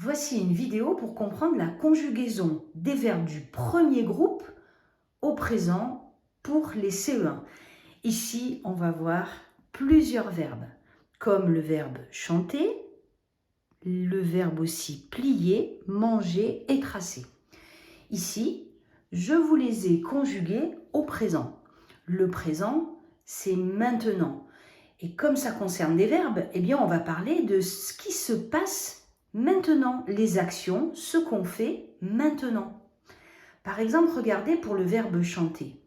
Voici une vidéo pour comprendre la conjugaison des verbes du premier groupe au présent pour les CE1. Ici, on va voir plusieurs verbes, comme le verbe chanter, le verbe aussi plier, manger et tracer. Ici, je vous les ai conjugués au présent. Le présent, c'est maintenant. Et comme ça concerne des verbes, eh bien, on va parler de ce qui se passe maintenant, les actions, ce qu'on fait maintenant. Par exemple, regardez pour le verbe chanter.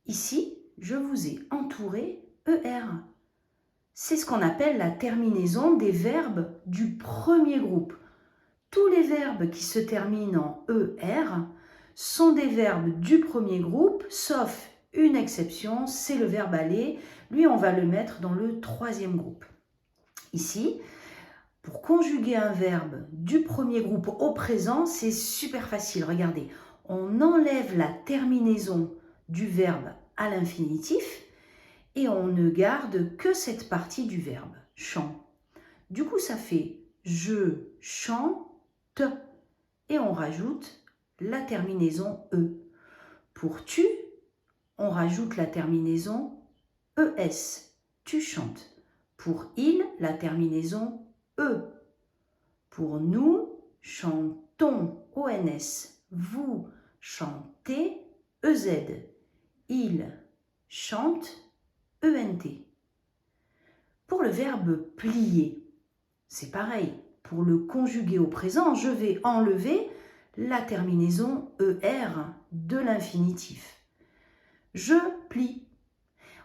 Ici, je vous ai entouré ER. C'est ce qu'on appelle la terminaison des verbes du premier groupe. Tous les verbes qui se terminent en ER sont des verbes du premier groupe, sauf une exception, c'est le verbe aller. Lui, on va le mettre dans le troisième groupe. Ici, pour conjuguer un verbe du premier groupe au présent, c'est super facile. Regardez, on enlève la terminaison du verbe à l'infinitif et on ne garde que cette partie du verbe, chant. Du coup, ça fait je chante et on rajoute la terminaison E. Pour tu, on rajoute la terminaison ES, tu chantes. Pour il, la terminaison E. Pour nous, chantons, ONS. Vous chantez, EZ. Il chante, ENT. Pour le verbe plier, c'est pareil. Pour le conjuguer au présent, je vais enlever la terminaison ER de l'infinitif. Je plie.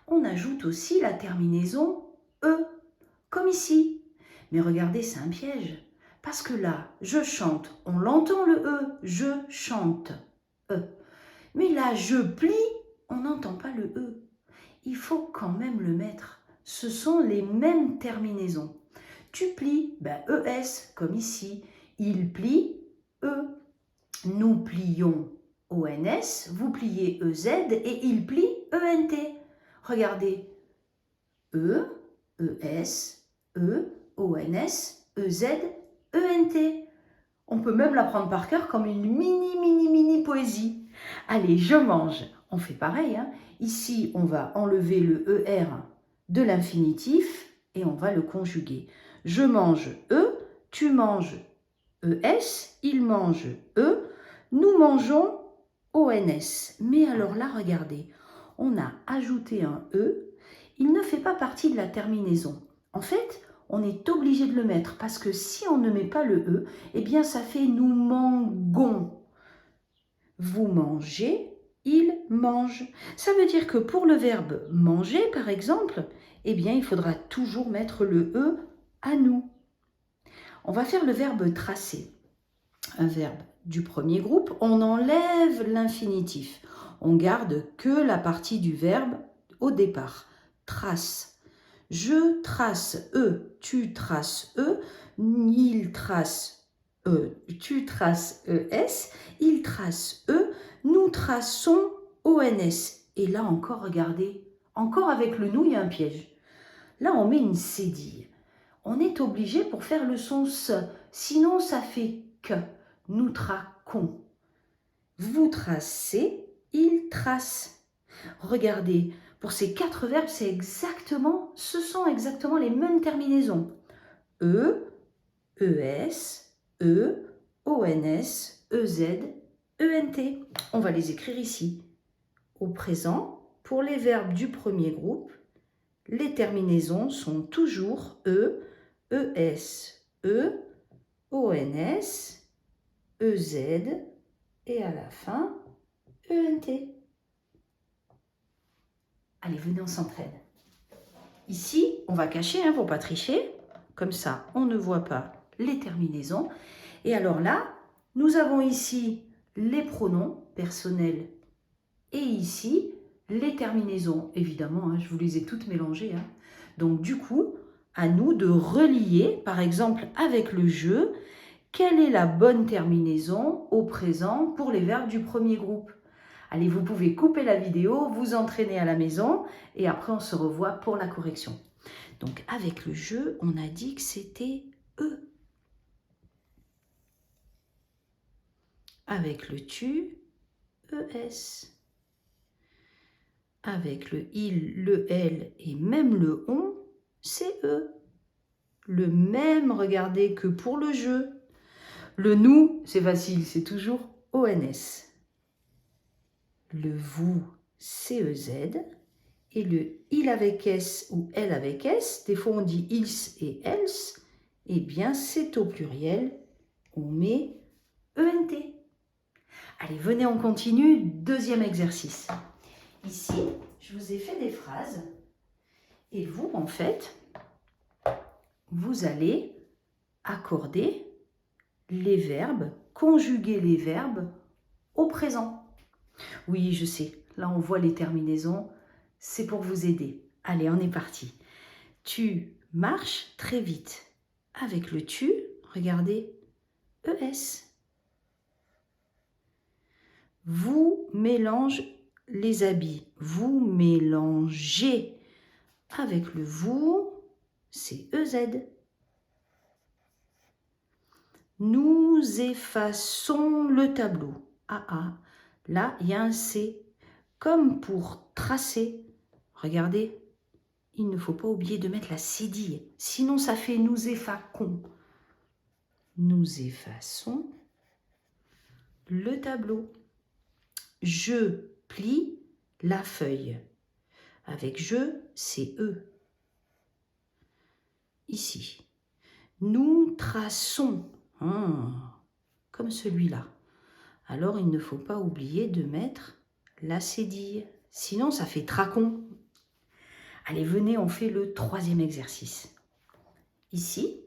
On ajoute aussi la terminaison E, comme ici. Mais regardez, c'est un piège. Parce que là, je chante, on l'entend le E, je chante, E. Mais là, je plie, on n'entend pas le E. Il faut quand même le mettre. Ce sont les mêmes terminaisons. Tu plies, ES, comme ici. Il plie, E. Nous plions, ONS. Vous pliez, EZ. Et il plie, ENT. Regardez. E, ES, E, ONS, EZ, ENT. On peut même l'apprendre par cœur comme une mini poésie. Allez, je mange. On fait pareil. Ici, on va enlever le ER de l'infinitif et on va le conjuguer. Je mange E, tu manges ES, il mange E, nous mangeons ONS. Mais alors là, regardez, on a ajouté un E, il ne fait pas partie de la terminaison. En fait, on est obligé de le mettre parce que si on ne met pas le E, eh bien ça fait nous mangons. Vous mangez, il mange. Ça veut dire que pour le verbe manger, par exemple, eh bien il faudra toujours mettre le E à nous. On va faire le verbe tracer. Un verbe du premier groupe, on enlève l'infinitif. On garde que la partie du verbe au départ. Trace. Je trace E, tu traces E, il trace E, tu traces ES, il trace E, nous traçons ONS. Et là encore, regardez, encore avec le nous, il y a un piège. Là, on met une cédille. On est obligé pour faire le son S, sinon ça fait que. Nous traquons. Vous tracez, il trace. Regardez, pour ces 4 verbes, ce sont exactement les mêmes terminaisons. E, ES, E, ONS, EZ, ENT. On va les écrire ici. Au présent, pour les verbes du premier groupe, les terminaisons sont toujours E, ES, E, ONS, EZ et à la fin, ENT. Allez, venez, on s'entraîne. Ici, on va cacher pour ne pas tricher. Comme ça, on ne voit pas les terminaisons. Et alors là, nous avons ici les pronoms personnels et ici, les terminaisons. Évidemment, je vous les ai toutes mélangées. Donc du coup, à nous de relier, par exemple avec le jeu, quelle est la bonne terminaison au présent pour les verbes du premier groupe. Allez, vous pouvez couper la vidéo, vous entraîner à la maison et après on se revoit pour la correction. Donc avec le jeu, on a dit que c'était E. avec le tu, ES. Avec le il, le elle et même le on, c'est E. Le même, regardez, que pour le je. Le nous, c'est facile, c'est toujours ONS. Le vous, CEZ. Et le il avec S ou elle avec S, des fois on dit ils et elles, eh bien c'est au pluriel, on met ENT. Allez, venez, on continue. Deuxième exercice. Ici, je vous ai fait des phrases et vous, en fait, vous allez accorder les verbes, conjuguer les verbes au présent. Oui, je sais, là on voit les terminaisons, c'est pour vous aider. Allez, on est parti. Tu marches très vite. Avec le tu, regardez, ES. Vous mélangez les habits. Vous mélangez. Avec le vous, c'est EZ. Nous effaçons le tableau. Là, il y a un C. Comme pour tracer. Regardez, il ne faut pas oublier de mettre la cédille. Sinon, ça fait nous effaçons. Nous effaçons le tableau. Je plie la feuille. Avec je, c'est E. Ici. Nous traçons. Comme celui-là. Alors, il ne faut pas oublier de mettre la cédille. Sinon, ça fait tracon. Allez, venez, on fait le troisième exercice. Ici,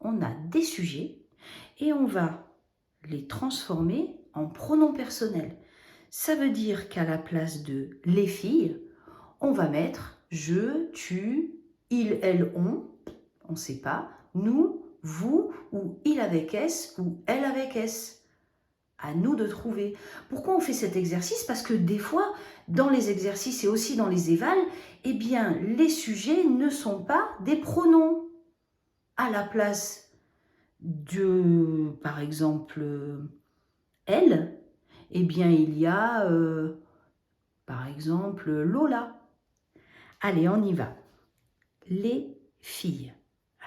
on a des sujets et on va les transformer en pronoms personnels. Ça veut dire qu'à la place de les filles, on va mettre je, tu, il, elle, on ne sait pas, nous, vous, ou il avec S, ou elle avec S. À nous de trouver. Pourquoi on fait cet exercice? Parce que des fois, dans les exercices et aussi dans les évals, eh bien, les sujets ne sont pas des pronoms. À la place de, par exemple, elle, eh bien, il y a, par exemple, Lola. Allez, on y va. Les filles.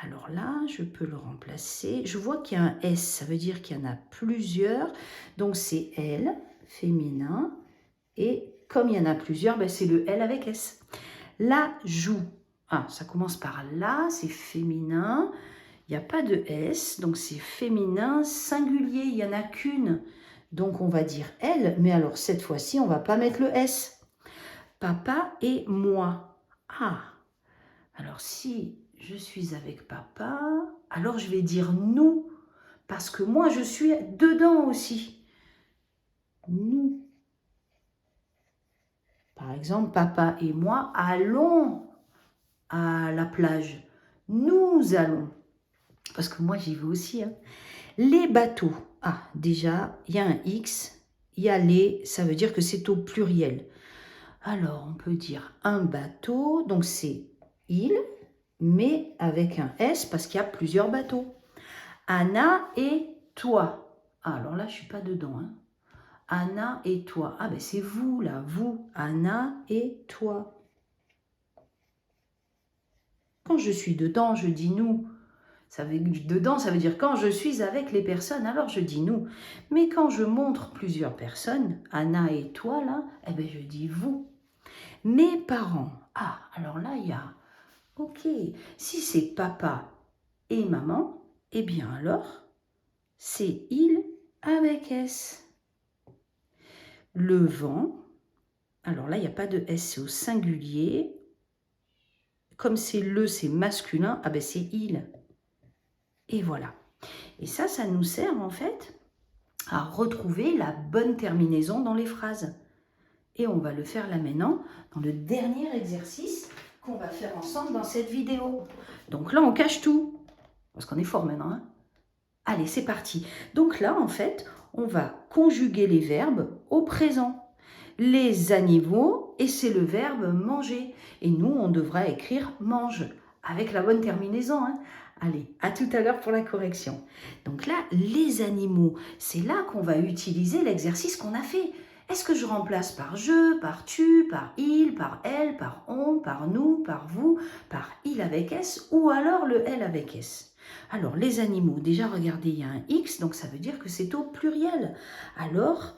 Alors là, je peux le remplacer. Je vois qu'il y a un S, ça veut dire qu'il y en a plusieurs. Donc, c'est elle, féminin. Et comme il y en a plusieurs, ben c'est le L avec S. La joue. Ça commence par la, c'est féminin. Il n'y a pas de S, donc c'est féminin singulier. Il n'y en a qu'une. Donc, on va dire elle. Mais alors, cette fois-ci, on ne va pas mettre le S. Papa et moi. Alors si je suis avec papa, alors je vais dire nous, parce que moi je suis dedans aussi. Nous. Par exemple, papa et moi allons à la plage. Nous allons. Parce que moi j'y vais aussi. Les bateaux. Déjà, il y a un X, il y a les, ça veut dire que c'est au pluriel. Alors, on peut dire un bateau, donc c'est il, mais avec un S parce qu'il y a plusieurs bateaux. Anna et toi. Alors là, je ne suis pas dedans. Anna et toi. Ben c'est vous là, vous. Anna et toi. Quand je suis dedans, je dis nous. Dedans, ça veut dire quand je suis avec les personnes, alors je dis nous. Mais quand je montre plusieurs personnes, Anna et toi là, je dis vous. Mes parents. Alors là, il y a... Ok, si c'est papa et maman, eh bien alors, c'est il avec S. Le vent, alors là, il n'y a pas de S, c'est au singulier. Comme c'est le, c'est masculin, c'est il. Et voilà. Et ça nous sert en fait à retrouver la bonne terminaison dans les phrases. Et on va le faire là maintenant dans le dernier exercice qu'on va faire ensemble dans cette vidéo. Donc là, on cache tout, parce qu'on est fort maintenant. Allez, c'est parti. Donc là, en fait, on va conjuguer les verbes au présent. Les animaux, et c'est le verbe manger. Et nous, on devra écrire mange, avec la bonne terminaison. Allez, à tout à l'heure pour la correction. Donc là, les animaux, c'est là qu'on va utiliser l'exercice qu'on a fait. Est-ce que je remplace par je, par tu, par il, par elle, par on, par nous, par vous, par il avec S ou alors le elle avec S? Alors, les animaux, déjà regardez, il y a un X, donc ça veut dire que c'est au pluriel. Alors,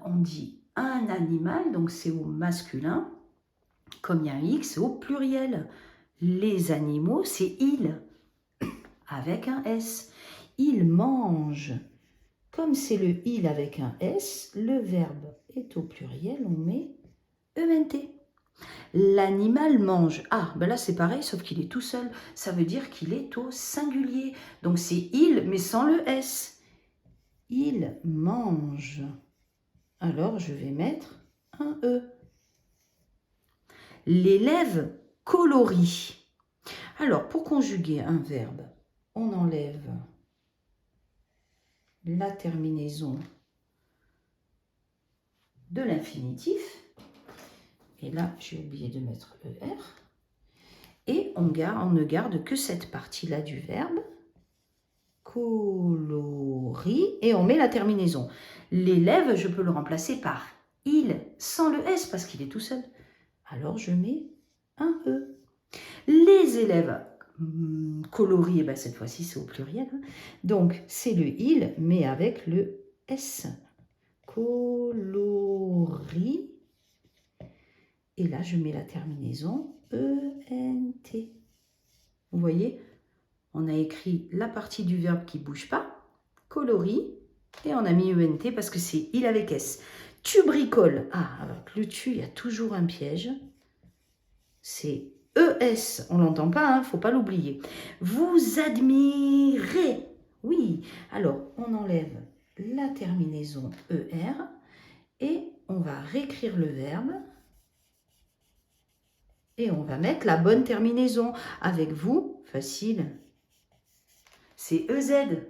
on dit un animal, donc c'est au masculin. Comme il y a un X, c'est au pluriel. Les animaux, c'est ils avec un S. Il mange. Comme c'est le il avec un S, le verbe est au pluriel, on met ENT. L'animal mange. Ah, ben là c'est pareil, sauf qu'il est tout seul. Ça veut dire qu'il est au singulier. Donc c'est il, mais sans le S. Il mange. Alors je vais mettre un E. L'élève colorie. Alors pour conjuguer un verbe, on enlève la terminaison de l'infinitif. Et là, j'ai oublié de mettre ER. Et on ne garde que cette partie-là du verbe. Colorie. Et on met la terminaison. L'élève, je peux le remplacer par il, sans le S, parce qu'il est tout seul. Alors, je mets un E. Les élèves coloris, ben cette fois-ci, c'est au pluriel. Hein. Donc, c'est le il, mais avec le S. Coloris. Et là, je mets la terminaison ENT. Vous voyez, on a écrit la partie du verbe qui ne bouge pas, coloris, et on a mis ENT parce que c'est il avec S. Tu bricoles. Ah, avec le tu, il y a toujours un piège. C'est ES, on ne l'entend pas, il ne faut pas l'oublier. Vous admirez. Oui, alors on enlève la terminaison ER et on va réécrire le verbe. Et on va mettre la bonne terminaison. Avec vous, facile, c'est EZ.